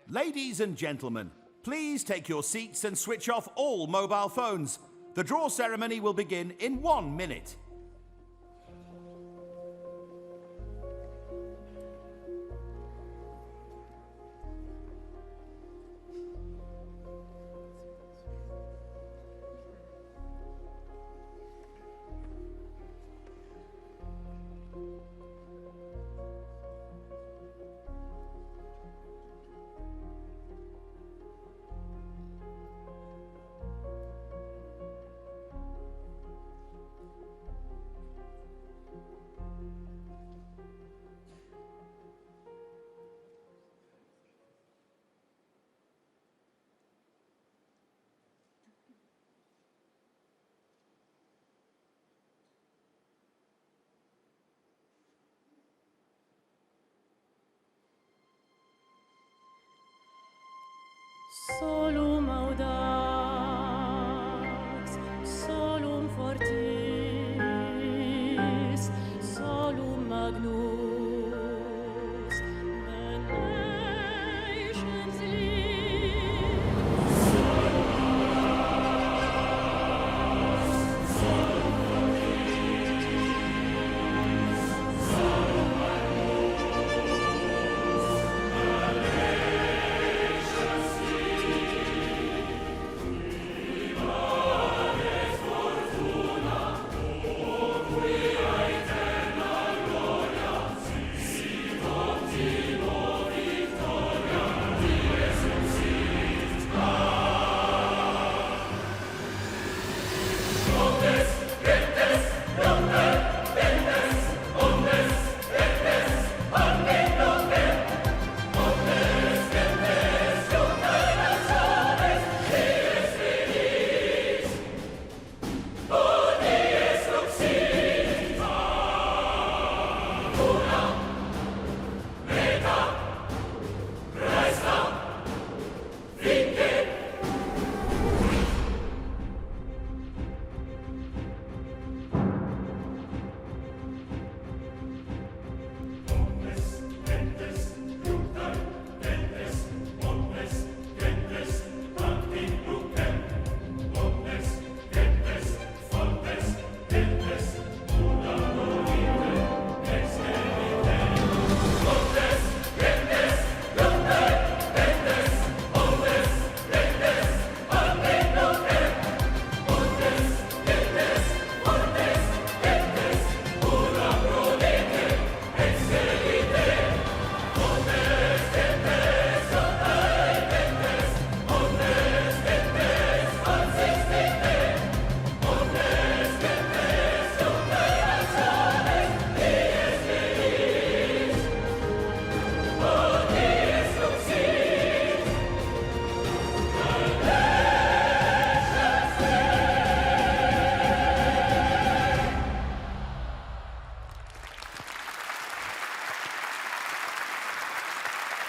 Ladies and gentlemen, please take your seats and switch off all mobile phones. The draw ceremony will begin in 1 minute. Solum audax, solum fortis, solum magnus, the Nations League.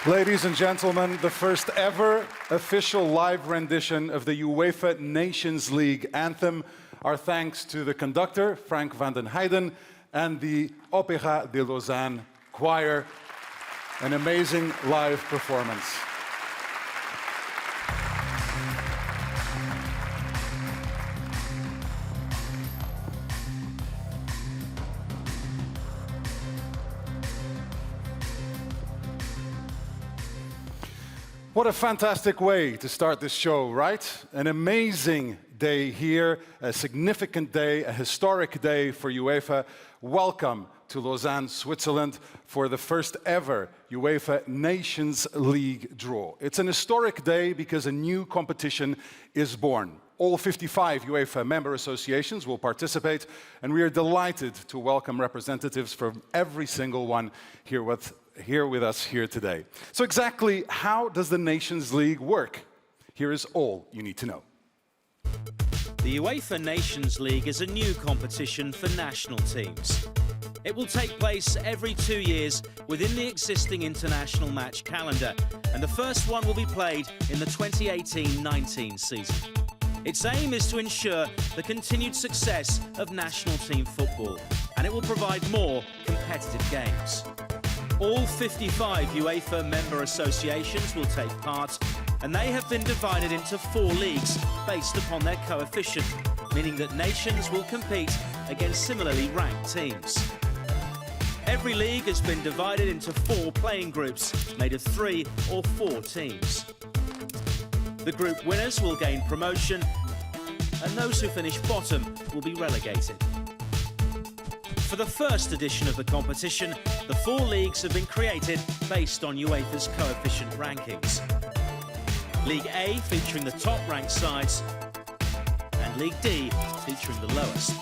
Ladies and gentlemen, the first ever official live rendition of the UEFA Nations League anthem. Our thanks to the conductor, Frank van den Heijden, and the Opéra de Lausanne choir. An amazing live performance. What a fantastic way to start this show, right? An amazing day here, a significant day, a historic day for UEFA. Welcome to Lausanne, Switzerland for the first ever UEFA Nations League draw. It's an historic day because a new competition is born. All 55 UEFA member associations will participate, and we are delighted to welcome representatives from every single one here with us here today. So exactly how does the Nations League work? Here is all you need to know. The UEFA Nations League is a new competition for national teams. It will take place every 2 years within the existing international match calendar, and the first one will be played in the 2018-19 season. Its aim is to ensure the continued success of national team football, and it will provide more competitive games. All 55 UEFA member associations will take part, and they have been divided into 4 leagues based upon their coefficient, meaning that nations will compete against similarly ranked teams. Every league has been divided into 4 playing groups made of 3 or 4 teams. The group winners will gain promotion, and those who finish bottom will be relegated. For the first edition of the competition, the 4 leagues have been created based on UEFA's coefficient rankings. League A featuring the top-ranked sides, and League D featuring the lowest.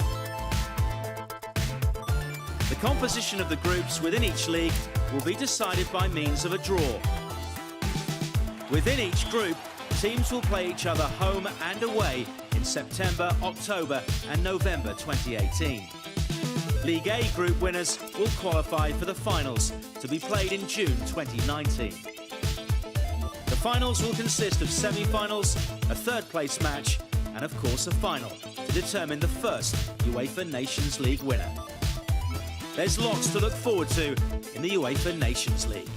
The composition of the groups within each league will be decided by means of a draw. Within each group, teams will play each other home and away in September, October and November 2018. League A group winners will qualify for the finals to be played in June 2019. The finals will consist of semi-finals, a third-place match and, of course, a final to determine the first UEFA Nations League winner. There's lots to look forward to in the UEFA Nations League.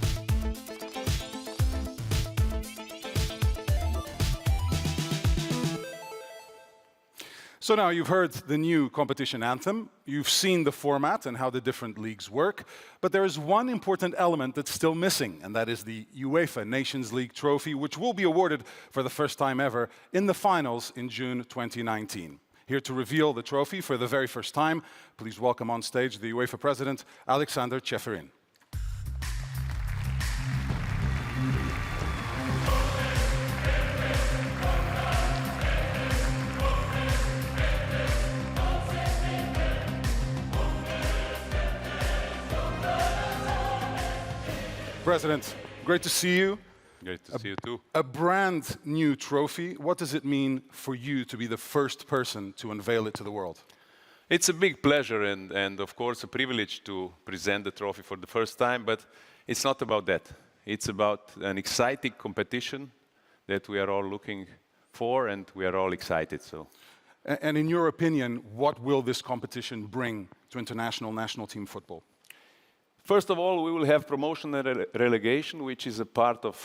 So now you've heard the new competition anthem, you've seen the format and how the different leagues work, but there is one important element that's still missing, and that is the UEFA Nations League trophy, which will be awarded for the first time ever in the finals in June 2019. Here to reveal the trophy for the very first time, please welcome on stage the UEFA President, Alexander Ceferin. President, great to see you. Great to see you too. A brand new trophy. What does it mean for you to be the first person to unveil it to the world? It's a big pleasure and of course a privilege to present the trophy for the first time, but it's not about that. It's about an exciting competition that we are all looking for and we are all excited. And in your opinion, what will this competition bring to international national team football? First of all, we will have promotion and relegation, which is a part of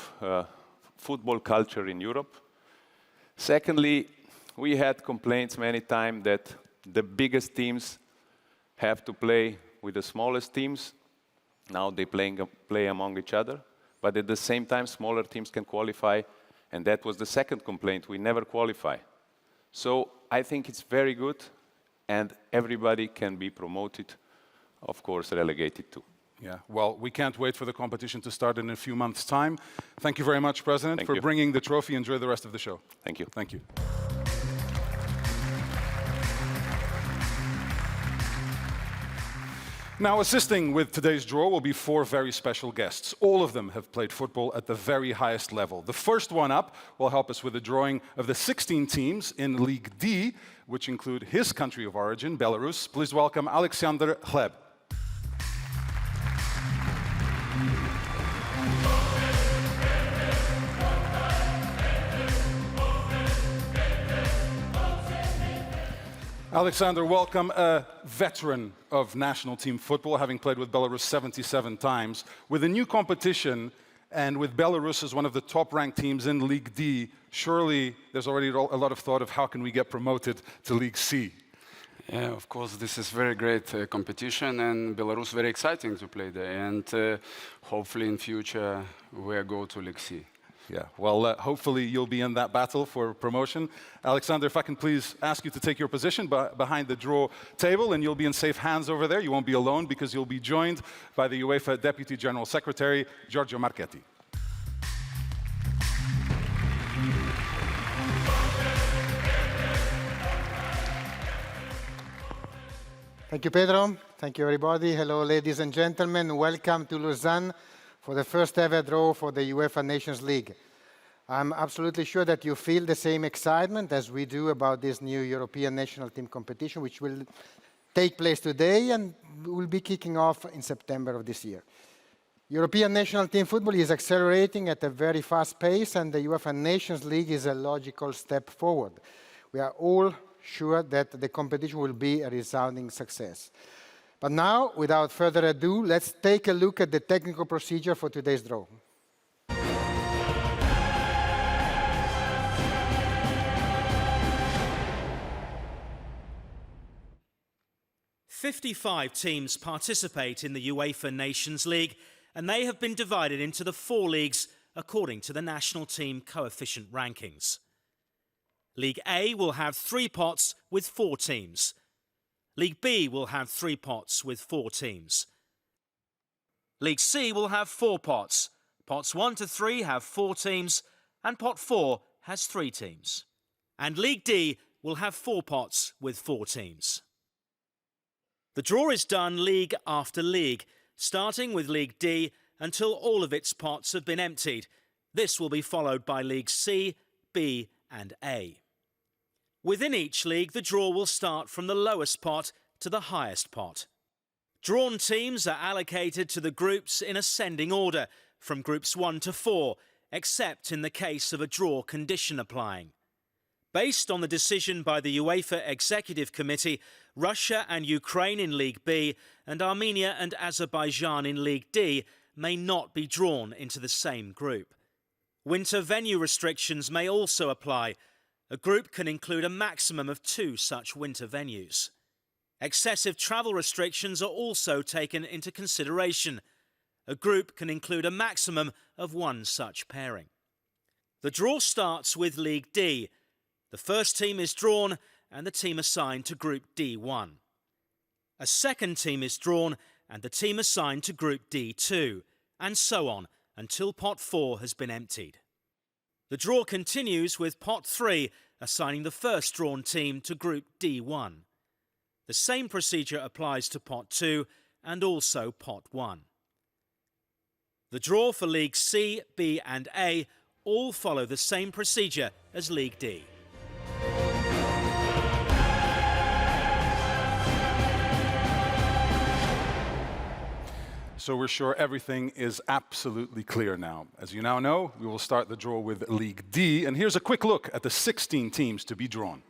football culture in Europe. Secondly, we had complaints many times that the biggest teams have to play with the smallest teams. Now they play among each other, but at the same time, smaller teams can qualify, and that was the second complaint. We never qualify. So I think it's very good, and everybody can be promoted, of course, relegated too. Yeah, well, we can't wait for the competition to start in a few months' time. Thank you very much, President, for bringing the trophy. Enjoy the rest of the show. Thank you. Thank you. Now, assisting with today's draw will be 4 very special guests. All of them have played football at the very highest level. The first one up will help us with the drawing of the 16 teams in League D, which include his country of origin, Belarus. Please welcome Alexander Hleb. Alexander, welcome, a veteran of national team football, having played with Belarus 77 times. With a new competition and with Belarus as one of the top-ranked teams in League D, surely there's already a lot of thought of how can we get promoted to League C? Yeah, of course, this is very great competition, and Belarus very exciting to play there. And hopefully in future we'll go to League C. Yeah, well, hopefully you'll be in that battle for promotion. Alexander, if I can please ask you to take your position behind the draw table, and you'll be in safe hands over there. You won't be alone because you'll be joined by the UEFA Deputy General Secretary, Giorgio Marchetti. Thank you, Pedro. Thank you, everybody. Hello, ladies and gentlemen. Welcome to Lausanne for the first ever draw for the UEFA Nations League. I'm absolutely sure that you feel the same excitement as we do about this new European national team competition, which will take place today and will be kicking off in September of this year. European national team football is accelerating at a very fast pace, and the UEFA Nations League is a logical step forward. We are all sure that the competition will be a resounding success. But now, without further ado, let's take a look at the technical procedure for today's draw. 55 teams participate in the UEFA Nations League, and they have been divided into the 4 leagues according to the national team coefficient rankings. League A will have 3 pots with 4 teams. League B will have 3 pots with 4 teams. League C will have 4 pots. Pots 1 to 3 have 4 teams, and pot 4 has 3 teams. And League D will have 4 pots with 4 teams. The draw is done league after league, starting with League D until all of its pots have been emptied. This will be followed by League C, B and A. Within each league, the draw will start from the lowest pot to the highest pot. Drawn teams are allocated to the groups in ascending order, from groups 1 to 4, except in the case of a draw condition applying. Based on the decision by the UEFA Executive Committee, Russia and Ukraine in League B and Armenia and Azerbaijan in League D may not be drawn into the same group. Winter venue restrictions may also apply. A group can include a maximum of 2 such winter venues. Excessive travel restrictions are also taken into consideration. A group can include a maximum of 1 such pairing. The draw starts with League D. The first team is drawn and the team assigned to Group D1. A second team is drawn and the team assigned to Group D2, and so on until pot 4 has been emptied. The draw continues with pot 3 assigning the first drawn team to Group D1. The same procedure applies to pot 2 and also pot 1. The draw for League C, B and A all follow the same procedure as League D. So we're sure everything is absolutely clear now. As you now know, we will start the draw with League D, and here's a quick look at the 16 teams to be drawn.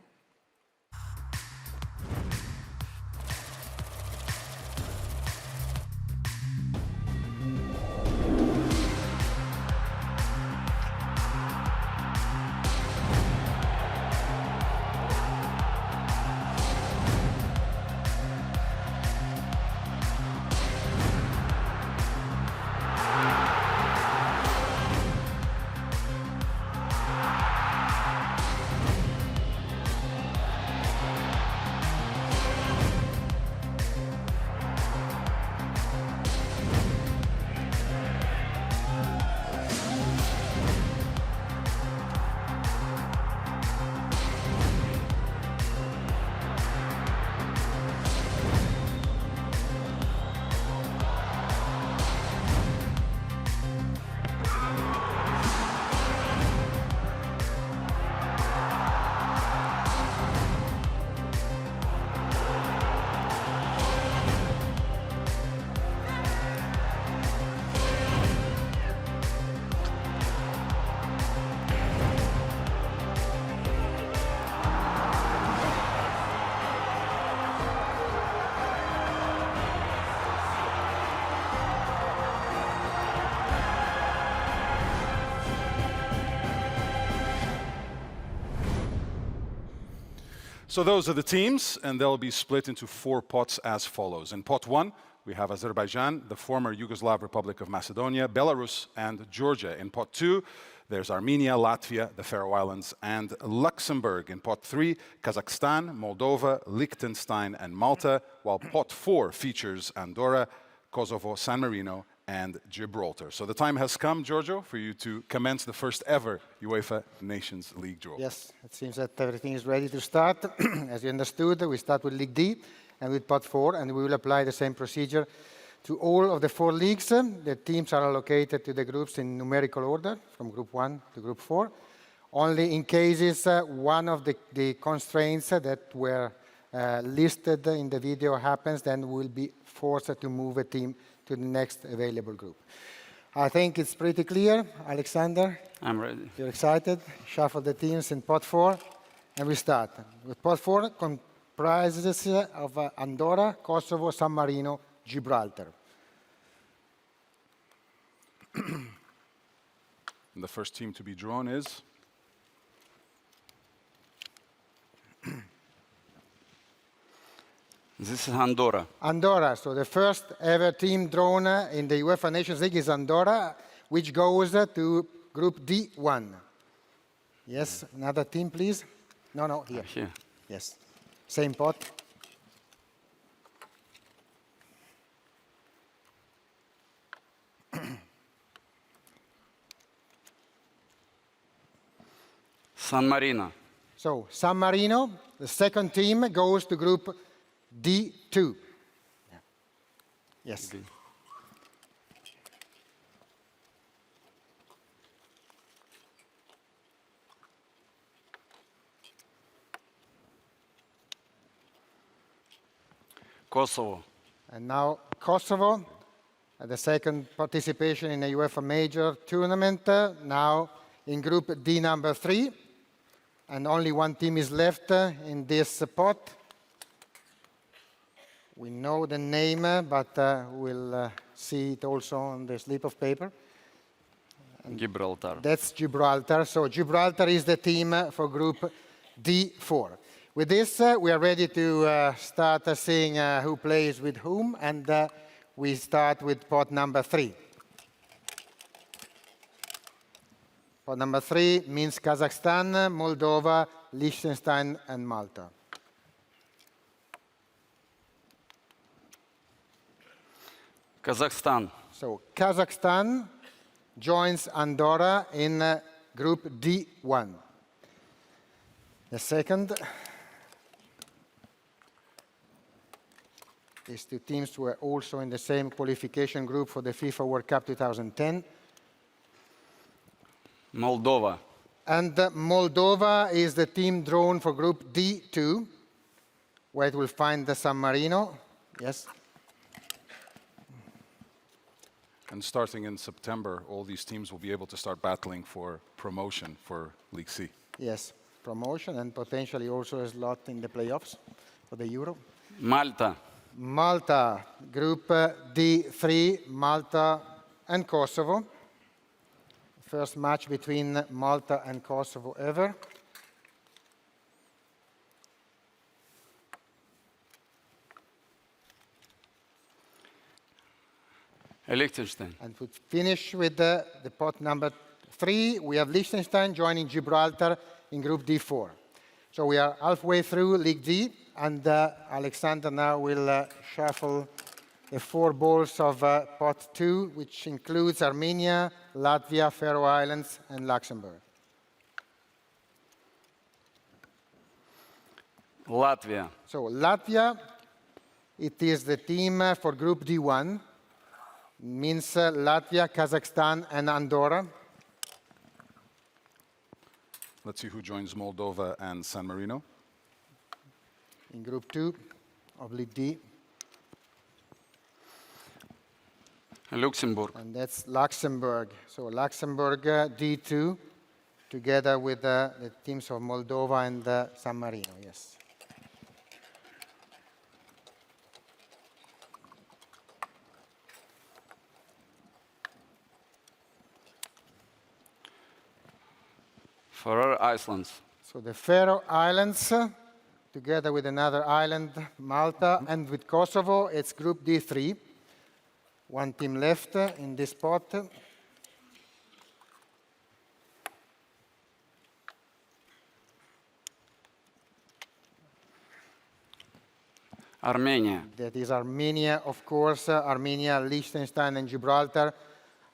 So those are the teams, and they'll be split into 4 pots as follows. In pot 1, we have Azerbaijan, the former Yugoslav Republic of Macedonia, Belarus, and Georgia. In pot 2, there's Armenia, Latvia, the Faroe Islands, and Luxembourg. In pot 3, Kazakhstan, Moldova, Liechtenstein, and Malta, while pot 4 features Andorra, Kosovo, San Marino, and Gibraltar. So the time has come, Giorgio, for you to commence the first ever UEFA Nations League draw. Yes, it seems that everything is ready to start. As you understood, we start with League D and with pot 4, and we will apply the same procedure to all of the 4 leagues. The teams are allocated to the groups in numerical order, from Group 1 to Group 4. Only in cases one of the constraints that were listed in the video happens, then we'll be forced to move a team to the next available group. I think it's pretty clear. Alexander? I'm ready. You're excited? Shuffle the teams in pot 4, and we start. With pot 4 prizes of Andorra, Kosovo, San Marino, Gibraltar. And the first team to be drawn is? This is Andorra. Andorra, so the first ever team drawn in the UEFA Nations League is Andorra, which goes to Group D1. Yes, another team, please. No, here. Here. Yes, same pot. San Marino. So San Marino, the second team, goes to Group D2. Yes. Kosovo. And now Kosovo, the second participation in a UEFA major tournament, now in Group D number 3. And only one team is left in this pot. We know the name, but we'll see it also on the slip of paper. Gibraltar. That's Gibraltar. So Gibraltar is the team for Group D4. With this, we are ready to start seeing who plays with whom, and we start with pot number 3. Pot number 3 means Kazakhstan, Moldova, Liechtenstein, and Malta. Kazakhstan. So Kazakhstan joins Andorra in Group D1. The second. These two teams were also in the same qualification group for the FIFA World Cup 2010. Moldova. And Moldova is the team drawn for Group D2, where it will find the San Marino. Yes. And starting in September, all these teams will be able to start battling for promotion for League C. Yes, promotion and potentially also a slot in the playoffs for the Euro. Malta. Malta, Group D3, Malta and Kosovo. First match between Malta and Kosovo ever. Liechtenstein. And we finish with the pot number 3. We have Liechtenstein joining Gibraltar in Group D4. So we are halfway through League D, and Alexander now will shuffle the 4 balls of pot 2, which includes Armenia, Latvia, Faroe Islands, and Luxembourg. Latvia. So Latvia, it is the team for Group D1. Means Latvia, Kazakhstan, and Andorra. Let's see who joins Moldova and San Marino. In Group 2 of League D. Luxembourg. And that's Luxembourg. So Luxembourg D2, together with the teams of Moldova and San Marino, yes. Faroe Islands. So the Faroe Islands, together with another island, Malta, and with Kosovo, it's Group D3. One team left in this pot. Armenia. That is Armenia, of course. Armenia, Liechtenstein, and Gibraltar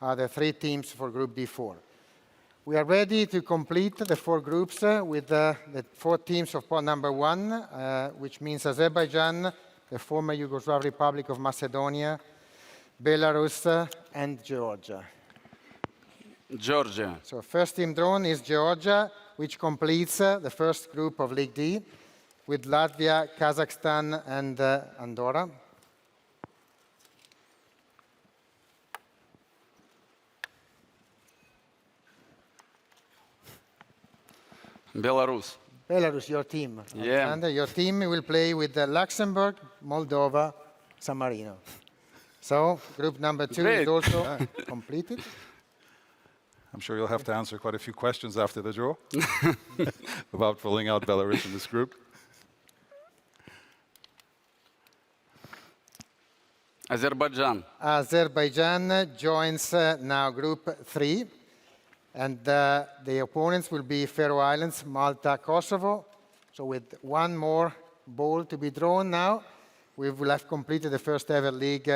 are the 3 teams for Group D4. We are ready to complete the 4 groups with the 4 teams of pot number 1, which means Azerbaijan, the former Yugoslav Republic of Macedonia, Belarus, and Georgia. Georgia. So first team drawn is Georgia, which completes the first group of League D with Latvia, Kazakhstan, and Andorra. Belarus. Belarus, your team. Yeah. Alexander, your team will play with Luxembourg, Moldova, San Marino. So, group number 2 is Great. also completed. I'm sure you'll have to answer quite a few questions after the draw about filling out Belarus in this group. Azerbaijan. Azerbaijan joins now group 3. And the opponents will be Faroe Islands, Malta, Kosovo. So with one more ball to be drawn now, we will have completed the first ever league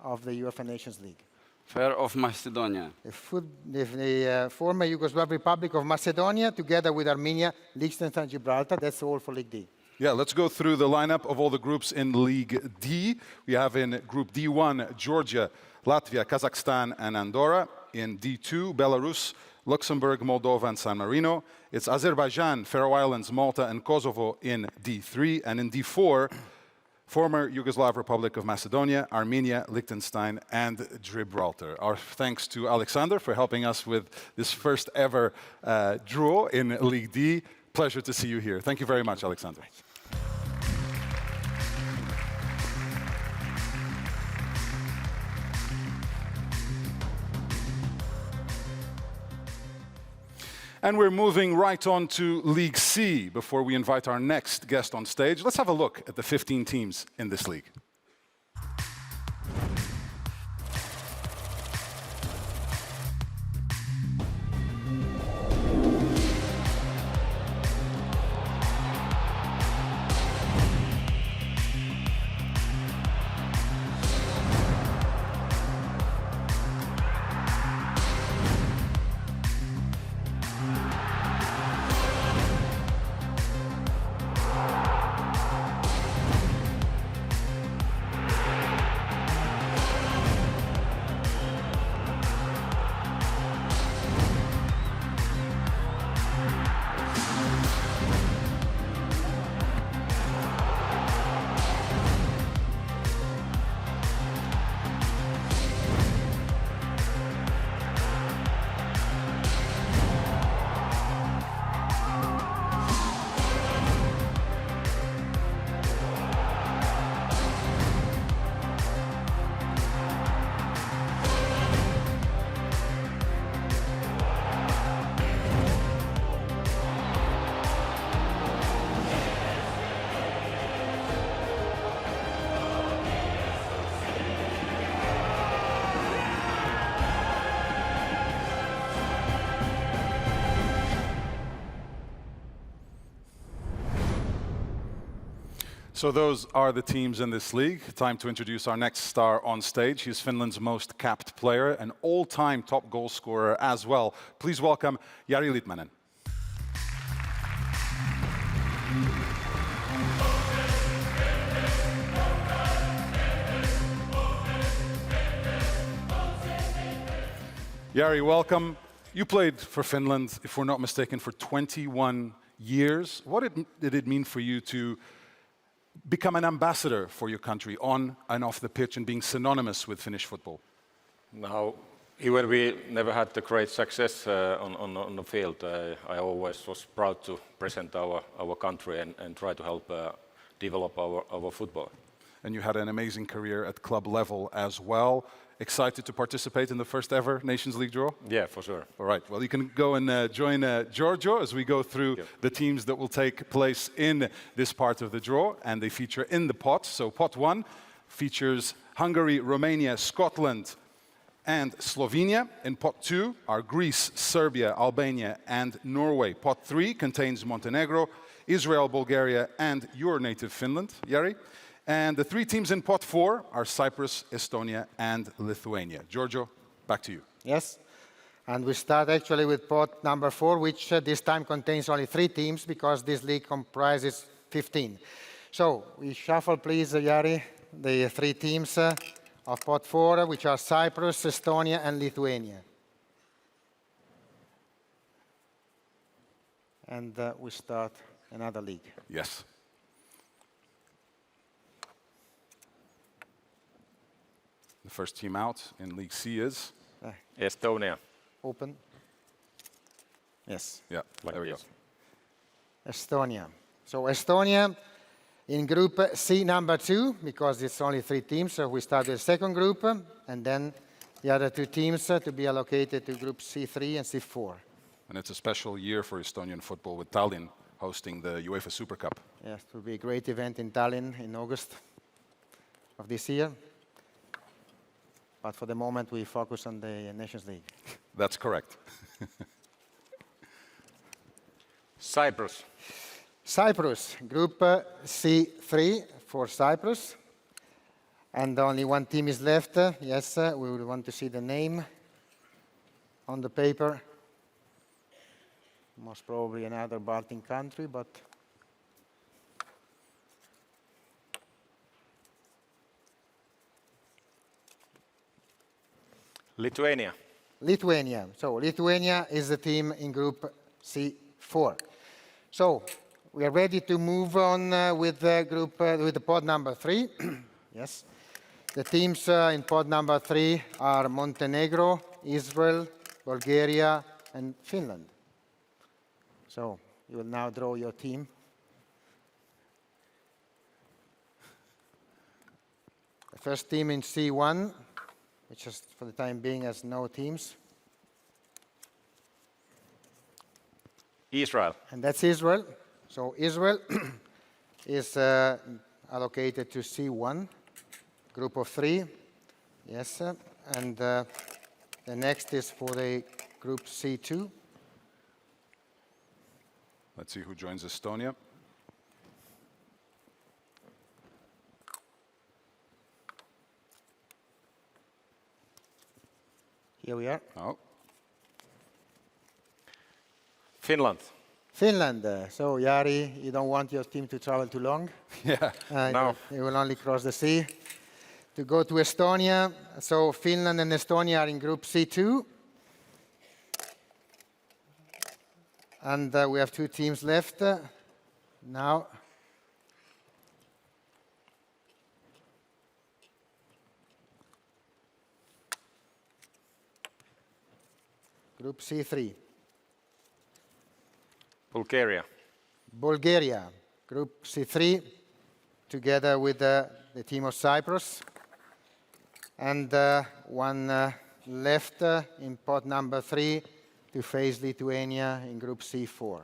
of the UEFA Nations League. Fair of Macedonia. The former Yugoslav Republic of Macedonia, together with Armenia, Liechtenstein, Gibraltar. That's all for League D. Yeah, let's go through the lineup of all the groups in League D. We have in Group D1, Georgia, Latvia, Kazakhstan, and Andorra. In D2, Belarus, Luxembourg, Moldova, and San Marino. It's Azerbaijan, Faroe Islands, Malta, and Kosovo in D3. And in D4, former Yugoslav Republic of Macedonia, Armenia, Liechtenstein, and Gibraltar. Our thanks to Alexander for helping us with this first ever draw in League D. Pleasure to see you here. Thank you very much, Alexander. And we're moving right on to League C before we invite our next guest on stage. Let's have a look at the 15 teams in this league. So those are the teams in this league. Time to introduce our next star on stage. He's Finland's most capped player, an all-time top goal scorer as well. Please welcome Jari Litmanen. Jari, welcome. You played for Finland, if we're not mistaken, for 21 years. What did it mean for you to become an ambassador for your country on and off the pitch and being synonymous with Finnish football? Now, even we never had the great success on the field, I always was proud to present our country and try to help develop our football. And you had an amazing career at club level as well. Excited to participate in the first ever Nations League draw? Yeah, for sure. All right, well, you can go and join Giorgio as we go through the teams that will take place in this part of the draw, and they feature in the pot. So pot 1 features Hungary, Romania, Scotland, and Slovenia. In pot 2 are Greece, Serbia, Albania, and Norway. Pot 3 contains Montenegro, Israel, Bulgaria, and your native Finland, Jari. And the 3 teams in pot 4 are Cyprus, Estonia, and Lithuania. Giorgio, back to you. Yes. And we start actually with pot number 4, which this time contains only 3 teams because this league comprises 15. So we shuffle, please, Jari, the 3 teams of pot 4, which are Cyprus, Estonia, and Lithuania. And we start another league. Yes. The first team out in League C is? Estonia. Open. Yes. Yeah, Like there we go. Estonia. So Estonia in Group C number 2, because it's only 3 teams, so we start with the second group, and then the other 2 teams to be allocated to Group C3 and C4. And it's a special year for Estonian football with Tallinn hosting the UEFA Super Cup. Yes, it will be a great event in Tallinn in August of this year. But for the moment, we focus on the Nations League. That's correct. Cyprus. Cyprus, Group C3 for Cyprus. And only 1 team is left. Yes, we will want to see the name on the paper. Most probably another Baltic country, but Lithuania. Lithuania. So Lithuania is the team in Group C4. So we are ready to move on with the pod number 3. Yes. The teams in pod number 3 are Montenegro, Israel, Bulgaria, and Finland. So you will now draw your team. The first team in C1, which is for the time being has no teams. Israel. And that's Israel. So Israel is allocated to C1, group of 3. Yes, and the next is for the group C2. Let's see who joins Estonia. Here we are. Oh, Finland. Finland. So Jari, you don't want your team to travel too long. yeah. No. They will only cross the sea to go to Estonia. So Finland and Estonia are in group C2. And we have 2 teams left now. Group C3. Bulgaria. Bulgaria, Group C3, together with the team of Cyprus. And 1 left in pot number 3 to face Lithuania in Group C4.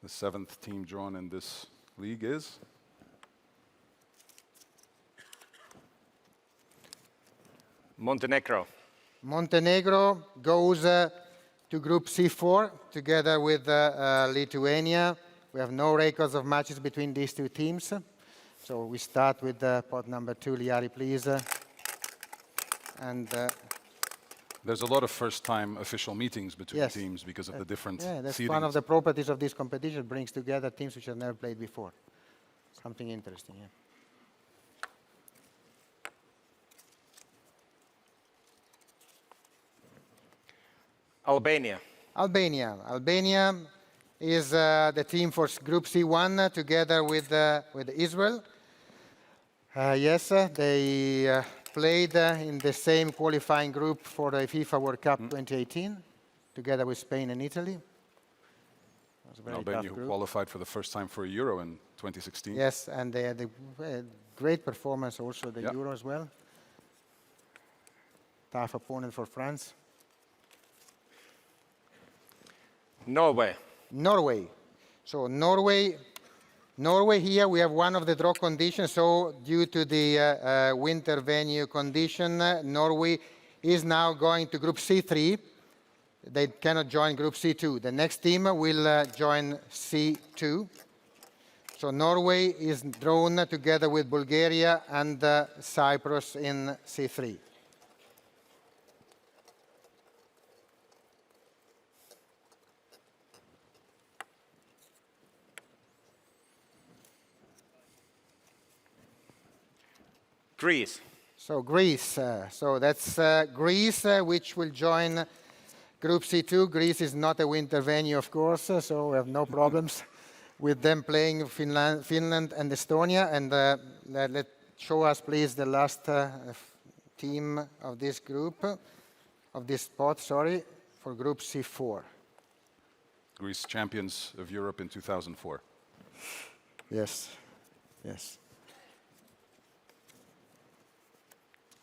The 7th team drawn in this league is? Montenegro. Montenegro goes to Group C4 together with Lithuania. We have no records of matches between these 2 teams. So we start with pot number 2, Liari, please. And There's a lot of first-time official meetings between Yes. teams because of the different yeah, that's seedings. one of the properties of this competition, brings together teams which have never played before. Something interesting, yeah. Albania. Albania is the team for Group C1 together with Israel. Yes, they played in the same qualifying group for the FIFA World Cup 2018, together with Spain and Italy. It was a very Albania, tough who group. qualified for the first time for a Euro in 2016. Yes, and they had a great performance also the Yeah. Euro as well. Tough opponent for France. Norway. Norway. So Norway here we have one of the draw conditions. So due to the winter venue condition, Norway is now going to Group C3. They cannot join Group C2. The next team will join C2. So Norway is drawn together with Bulgaria and Cyprus in C3. Greece. So Greece, so that's Greece, which will join Group C2. Greece is not a winter venue, of course, so we have no problems with them playing Finland and Estonia. And show us, please, the last team of this group. of this spot, sorry, for Group C4. Greece champions of Europe in 2004. Yes, yes.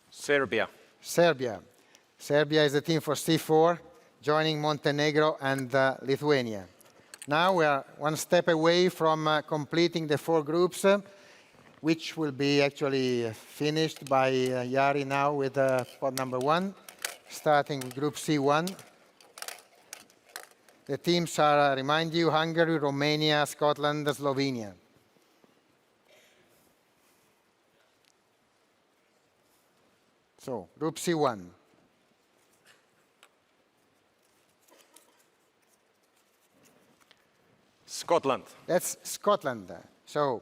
Serbia. Serbia. Serbia is the team for C4, joining Montenegro and Lithuania. Now we are one step away from completing the 4 groups, which will be actually finished by Jari now with spot number 1, starting with Group C1. The teams are, I remind you, Hungary, Romania, Scotland, Slovenia. So, Group C1. Scotland. That's Scotland. So,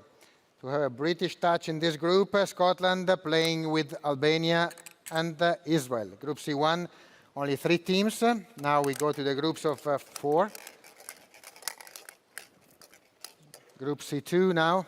to have a British touch in this group, Scotland playing with Albania and Israel. Group C1, only 3 teams. Now we go to the groups of 4. Group C2 now.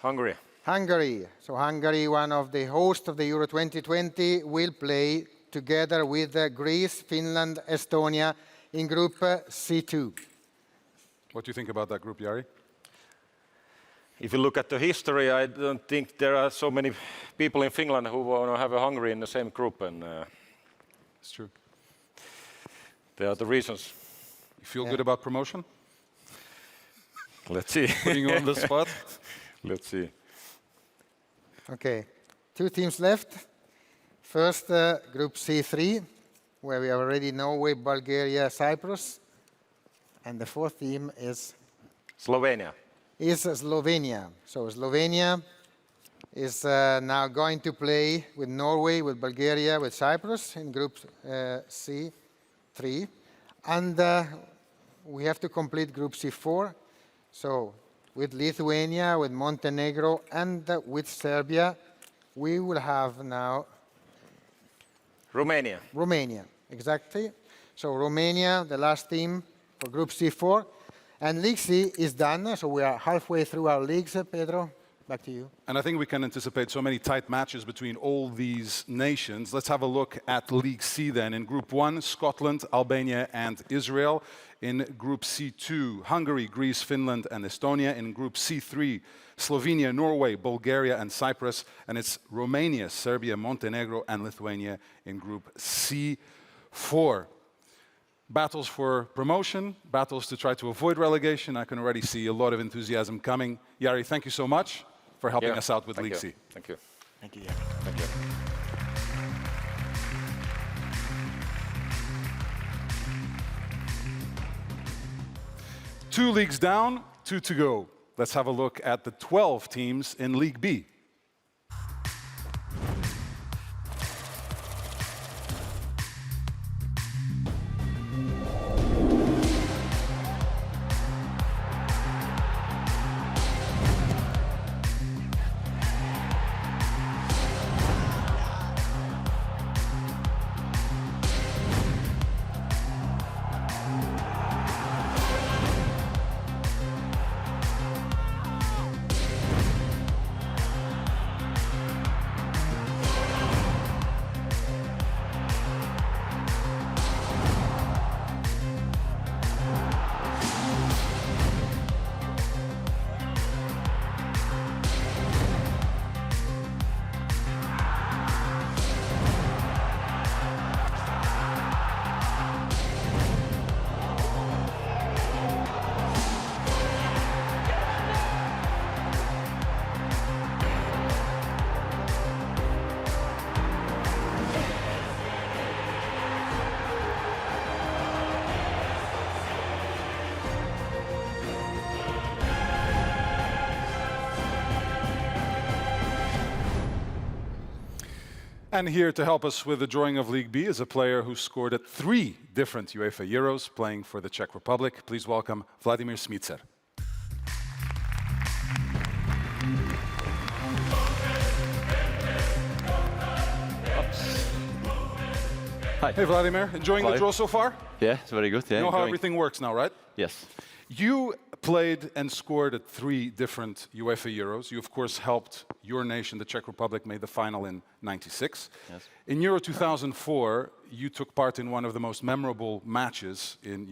Hungary. Hungary. So Hungary, one of the hosts of the Euro 2020, will play together with Greece, Finland, Estonia in Group C2. What do you think about that group, Jari? If you look at the history, I don't think there are so many people in Finland who want to have a Hungary in the same group, and It's true. there are the reasons. You feel good about promotion? Let's see. Putting you on the spot? Let's see. Okay, 2 teams left. First, Group C3, where we have already Norway, Bulgaria, Cyprus. And the 4th team is Slovenia. Slovenia. So Slovenia is now going to play with Norway, with Bulgaria, with Cyprus in Group C3. And we have to complete Group C4. So with Lithuania, with Montenegro, and with Serbia, we will have now Romania. Romania, exactly. So Romania, the last team for Group C4. And League C is done, so we are halfway through our leagues. Pedro, back to you. And I think we can anticipate so many tight matches between all these nations. Let's have a look at League C then. In Group 1, Scotland, Albania, and Israel. In Group C2, Hungary, Greece, Finland, and Estonia. In Group C3, Slovenia, Norway, Bulgaria, and Cyprus. And it's Romania, Serbia, Montenegro, and Lithuania in Group C4. Battles for promotion, battles to try to avoid relegation. I can already see a lot of enthusiasm coming. Jari, thank you so much for helping us out with League C. Thank you. Thank you. Thank you. 2 leagues down, 2 to go. Let's have a look at the 12 teams in League B. And here to help us with the drawing of League B is a player who scored at 3 different UEFA Euros, playing for the Czech Republic. Please welcome Vladimir Smicer. Hi. Hey, Vladimir. Enjoying the Hi. draw so far? Yeah, it's very good. Yeah, You know how enjoying. everything works now, right? Yes. You played and scored at 3 different UEFA Euros. You, of course, helped your nation, the Czech Republic, made the final in '96. Yes. In Euro 2004, you took part in one of the most memorable matches in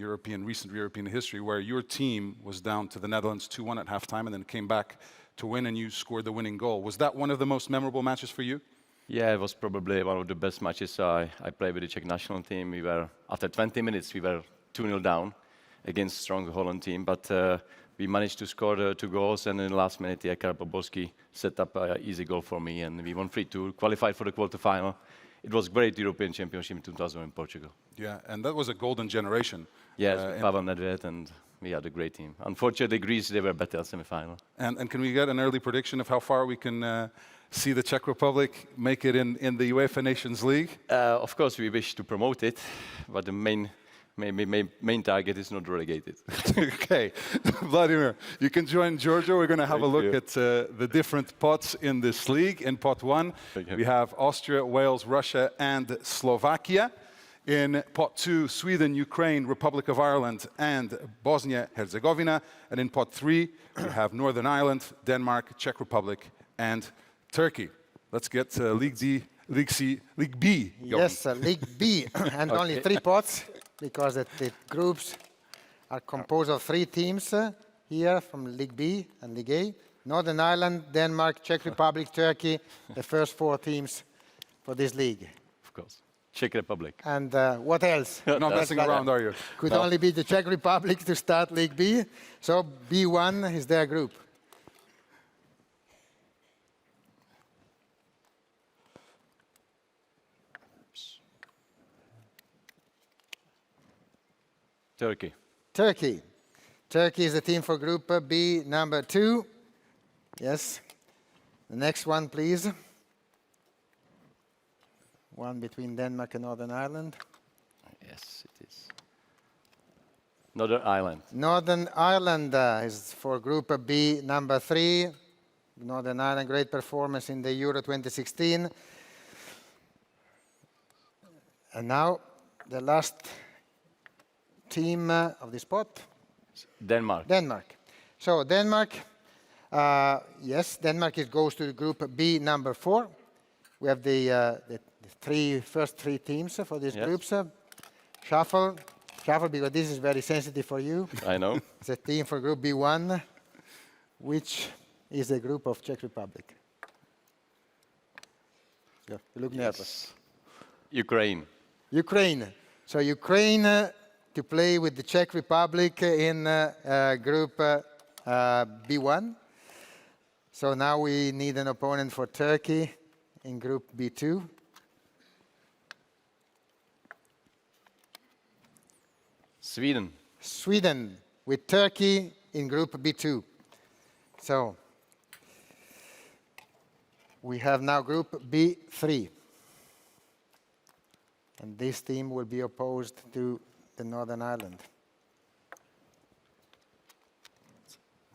recent European history, where your team was down to the Netherlands 2-1 at halftime and then came back to win, and you scored the winning goal. Was that one of the most memorable matches for you? Yeah, it was probably one of the best matches I played with the Czech national team. We were, after 20 minutes, we were 2-0 down against strong Holland team, but we managed to score the 2 goals, and in the last minute, Karel Boborski set up an easy goal for me, and we won 3-2, qualified for the quarterfinal. It was great European Championship in 2000 in Portugal. Yeah, and that was a golden generation. Yes, Pavel Nedved, and we had a great team. Unfortunately, Greece, they were better at semi-final. And can we get an early prediction of how far we can see the Czech Republic make it in the UEFA Nations League? Of course, we wish to promote it, but the main target is not relegated. Okay, Vladimir, you can join Giorgio. We're going to have a look at the different pots in this league. In pot 1, we have Austria, Wales, Russia, and Slovakia. In pot 2, Sweden, Ukraine, Republic of Ireland, and Bosnia-Herzegovina. And in pot 3, we have Northern Ireland, Denmark, Czech Republic, and Turkey. Let's get League B going. Yes, League B, and only 3 pots, because the groups are composed of 3 teams here from League B and League A. Northern Ireland, Denmark, Czech Republic, Turkey, the first 4 teams for this league. Of course. Czech Republic. And what else? Not messing around, are you? Could only be the Czech Republic to start League B. So B1 is their group. Turkey. Turkey. Turkey is the team for Group B, number 2. Yes. The next one, please. One between Denmark and Northern Ireland. Yes, it is. Northern Ireland. Northern Ireland is for Group B, number 3. Northern Ireland, great performance in the Euro 2016. And now, the last team of the spot. Denmark. Denmark. So Denmark, yes, Denmark goes to Group B, number 4. We have the first three teams for these groups. Shuffle, because this is very sensitive for you. I know. It's a team for Group B1, which is a group of Czech Republic. Yeah, you look nervous. Ukraine. Ukraine. So Ukraine to play with the Czech Republic in Group B1. So now we need an opponent for Turkey in Group B2. Sweden. Sweden with Turkey in Group B2. So we have now Group B3. And this team will be opposed to the Northern Ireland.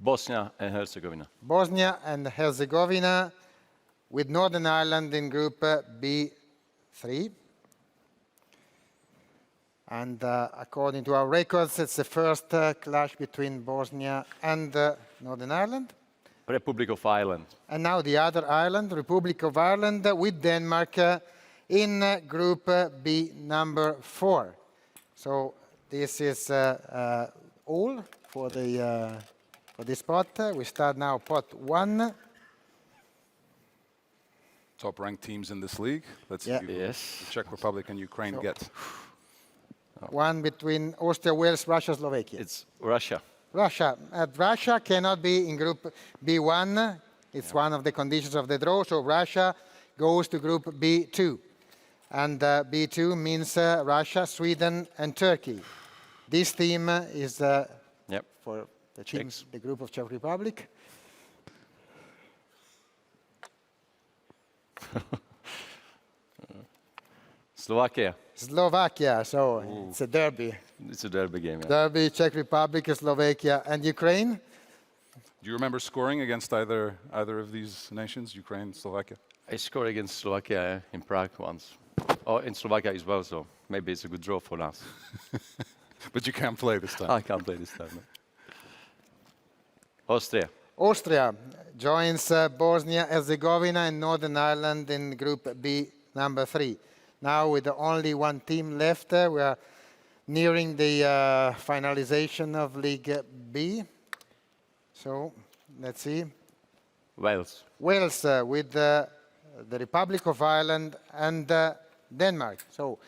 Bosnia and Herzegovina. Bosnia and Herzegovina with Northern Ireland in Group B3. And according to our records, it's the first clash between Bosnia and Northern Ireland. Republic of Ireland. And now the other Ireland, Republic of Ireland, with Denmark in Group B number 4. So this is all for this pot. We start now pot 1. Top-ranked teams in this league. Let's see who the Czech Republic and Ukraine get. One between Austria, Wales, Russia, Slovakia. It's Russia. Russia. Russia cannot be in Group B1. It's one of the conditions of the draw. So Russia goes to Group B2. And B2 means Russia, Sweden, and Turkey. This team is for the teams, the group of Czech Republic. Slovakia. Slovakia, so it's a derby. It's a derby game, yeah. Derby, Czech Republic, Slovakia, and Ukraine. Do you remember scoring against either of these nations, Ukraine, Slovakia? I scored against Slovakia in Prague once. or in Slovakia as well, so maybe it's a good draw for us. But you can't play this time. I can't play this time. No. Austria. Austria joins Bosnia-Herzegovina and Northern Ireland in Group B, number 3. Now with only one team left, we are nearing the finalization of League B. So, let's see. Wales. Wales with the Republic of Ireland and Denmark. So,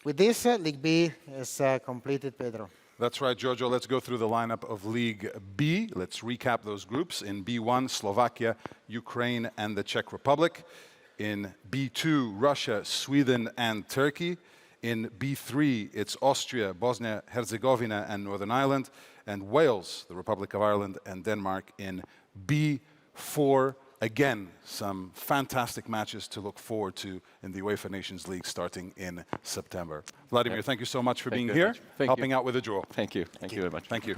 with this, League B is completed, Pedro. That's right, Giorgio. Let's go through the lineup of League B. Let's recap those groups. In B1, Slovakia, Ukraine, and the Czech Republic. In B2, Russia, Sweden, and Turkey. In B3, it's Austria, Bosnia, Herzegovina, and Northern Ireland. And Wales, the Republic of Ireland, and Denmark in B4. Again, some fantastic matches to look forward to in the UEFA Nations League starting in September. Vladimir, thank you so much for being here, helping out with the draw. Thank you. Thank you very much. Thank you.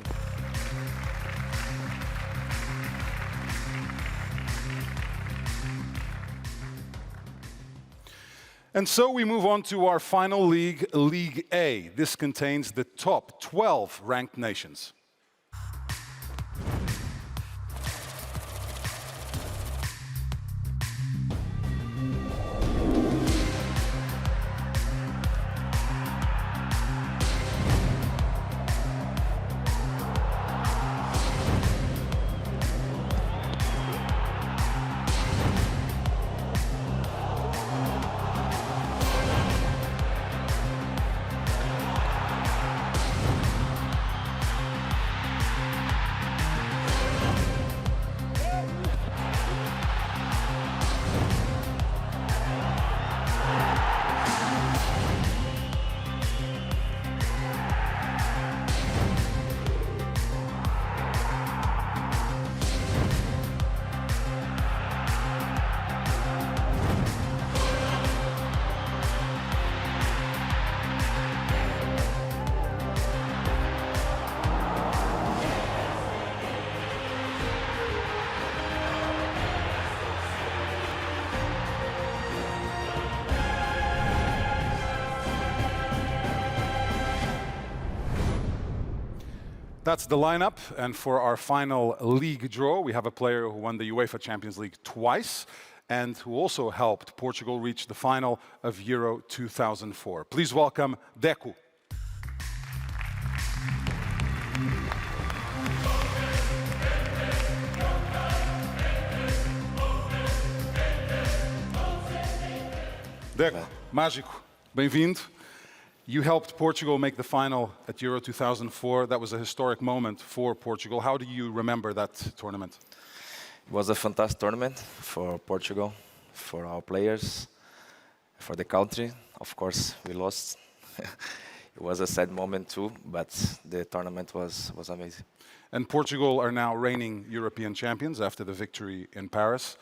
And so we move on to our final league, League A. This contains the top 12 ranked nations. That's the lineup, and for our final league draw, we have a player who won the UEFA Champions League twice and who also helped Portugal reach the final of Euro 2004. Please welcome Deco. Deco, mágico, bem-vindo. You helped Portugal make the final at Euro 2004. That was a historic moment for Portugal. How do you remember that tournament? It was a fantastic tournament for Portugal, for our players, for the country. Of course, we lost. It was a sad moment too, but the tournament was amazing. And Portugal are now reigning European champions after the victory in Paris.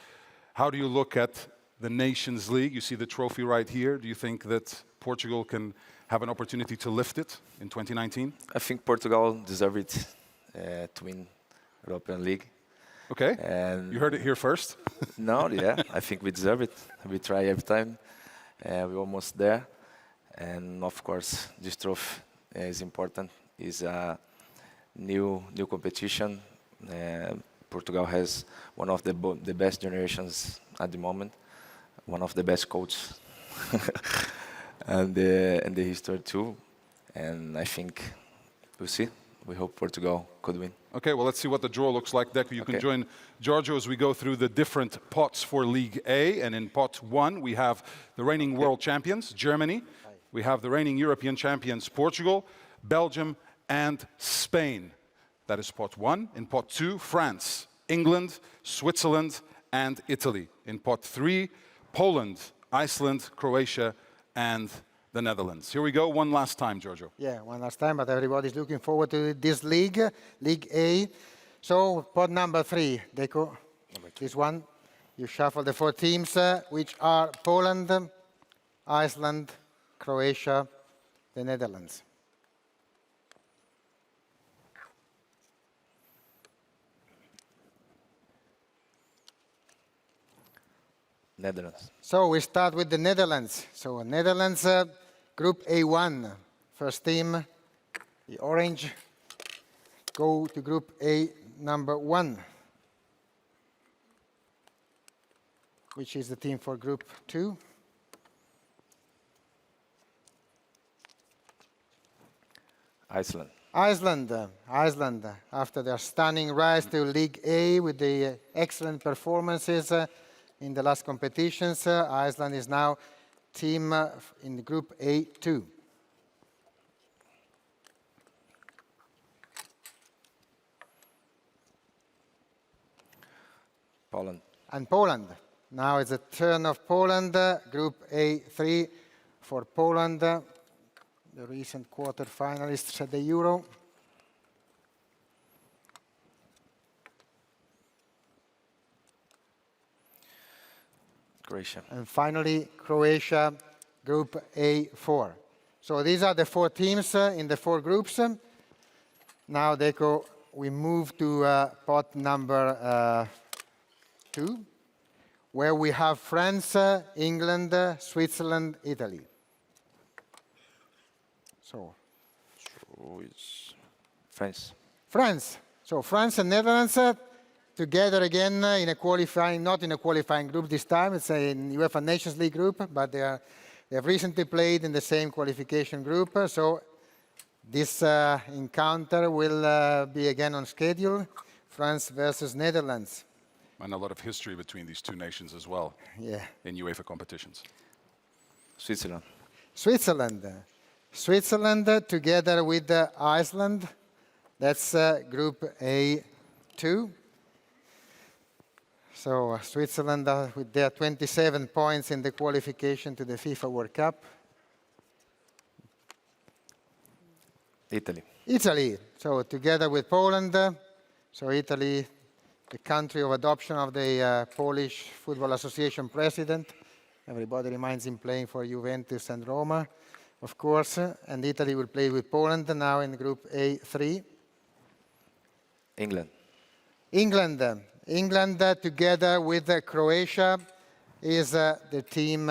How do you look at the Nations League? You see the trophy right here. Do you think that Portugal can have an opportunity to lift it in 2019? I think Portugal deserved it to win European League. Okay, and you heard it here first. No, yeah, I think we deserve it. We try every time. We're almost there. And of course, this trophy is important. It's a new competition. Portugal has one of the best generations at the moment, one of the best coaches. And the history too, and I think we'll see. We hope Portugal could win. Okay, well, let's see what the draw looks like. Deco, you can join Giorgio as we go through the different pots for League A. And in pot 1, we have the reigning world champions, Germany. We have the reigning European champions, Portugal, Belgium, and Spain. That is pot 1. In pot 2, France, England, Switzerland, and Italy. In pot 3, Poland, Iceland, Croatia, and the Netherlands. Here we go, one last time, Giorgio. Yeah, one last time, but everybody's looking forward to this league, League A. So, pot number 3, Deco. This one, you shuffle the 4 teams, which are Poland, Iceland, Croatia, the Netherlands. Netherlands. So we start with the Netherlands. So Netherlands, Group A1. First team, the orange, go to Group A number 1, which is the team for Group 2. Iceland. Iceland, after their stunning rise to League A with the excellent performances in the last competitions, Iceland is now team in Group A2. Poland. And Poland. Now it's the turn of Poland, Group A3 for Poland, the recent quarter-finalists at the Euro. Croatia. And finally, Croatia, Group A4. So these are the 4 teams in the 4 groups. Now, Deco, we move to pot number 2, where we have France, England, Switzerland, Italy. So it's France. France. So France and Netherlands together again in a qualifying, not in a qualifying group this time. It's a UEFA Nations League group, but they have recently played in the same qualification group. So this encounter will be again on schedule. France versus Netherlands. And a lot of history between these two nations as well. Yeah. In UEFA competitions. Switzerland. Switzerland together with Iceland. That's Group A2. So Switzerland with their 27 points in the qualification to the FIFA World Cup. Italy. So together with Poland. So Italy, the country of adoption of the Polish Football Association president. Everybody reminds him playing for Juventus and Roma, of course. And Italy will play with Poland now in Group A3. England together with Croatia is the team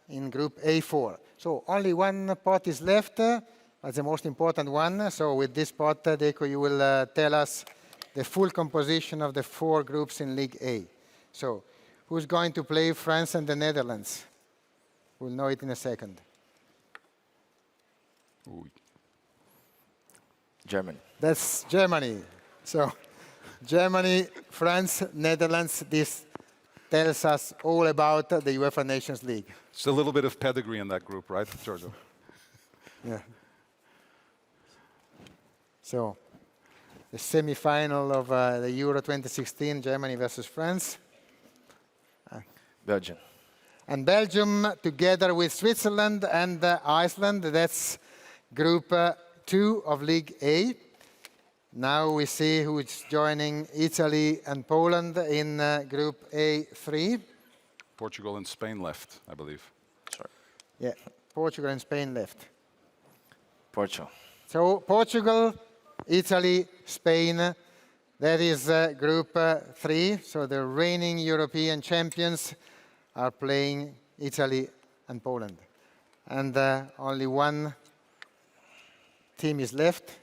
in Group A4. So only one pot is left. That's the most important one. So with this pot, Deco, you will tell us the full composition of the 4 groups in League A. So who's going to play France and the Netherlands? We'll know it in a second. Germany. That's Germany. So Germany, France, Netherlands, this tells us all about the UEFA Nations League. It's a little bit of pedigree in that group, right, Giorgio? Yeah. So the semi-final of the Euro 2016, Germany versus France. Belgium. And Belgium together with Switzerland and Iceland. That's Group 2 of League A. Now we see who is joining Italy and Poland in Group A3. Portugal and Spain left, I believe. Sorry. Yeah, Portugal and Spain left. Portugal. So Portugal, Italy, Spain, that is Group 3. So the reigning European champions are playing Italy and Poland. And only one team is left.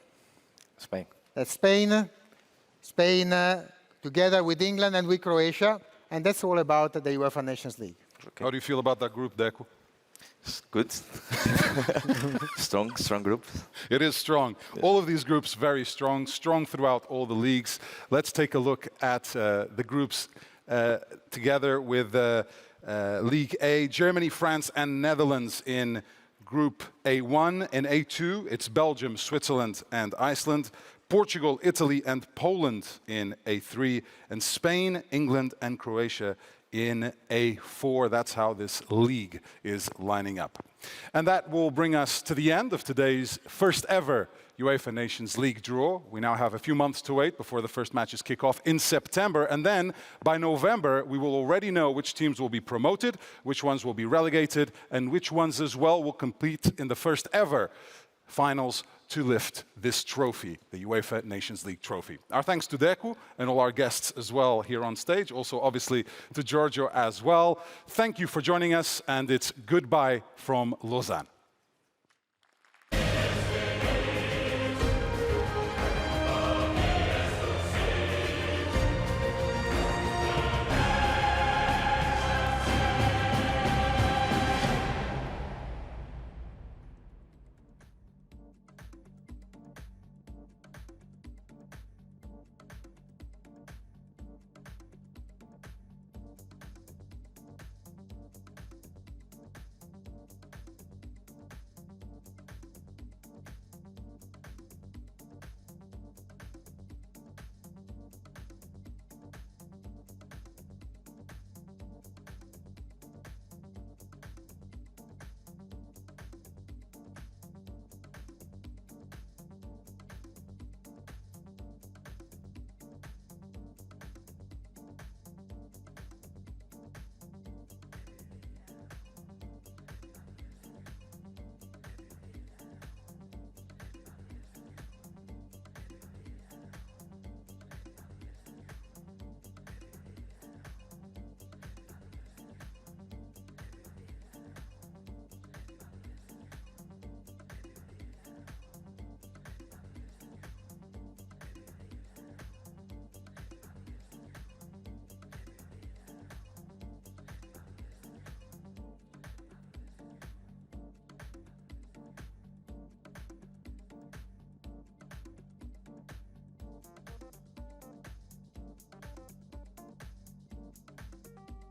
Spain. That's Spain. Spain together with England and with Croatia. And that's all about the UEFA Nations League. Okay. How do you feel about that group, Deco? It's good. strong group. It is strong. Yeah. All of these groups very strong throughout all the leagues. Let's take a look at the groups together with League A. Germany, France and Netherlands in Group A1. In A2, it's Belgium, Switzerland and Iceland. Portugal, Italy and Poland in A3. And Spain, England and Croatia in A4. That's how this league is lining up. And that will bring us to the end of today's first ever UEFA Nations League draw. We now have a few months to wait before the first matches kick off in September. And then by November, we will already know which teams will be promoted, which ones will be relegated, and which ones as well will compete in the first ever finals to lift this trophy, the UEFA Nations League trophy. Our thanks to Deku and all our guests as well here on stage, also obviously to Giorgio as well. Thank you for joining us, and it's goodbye from Lausanne.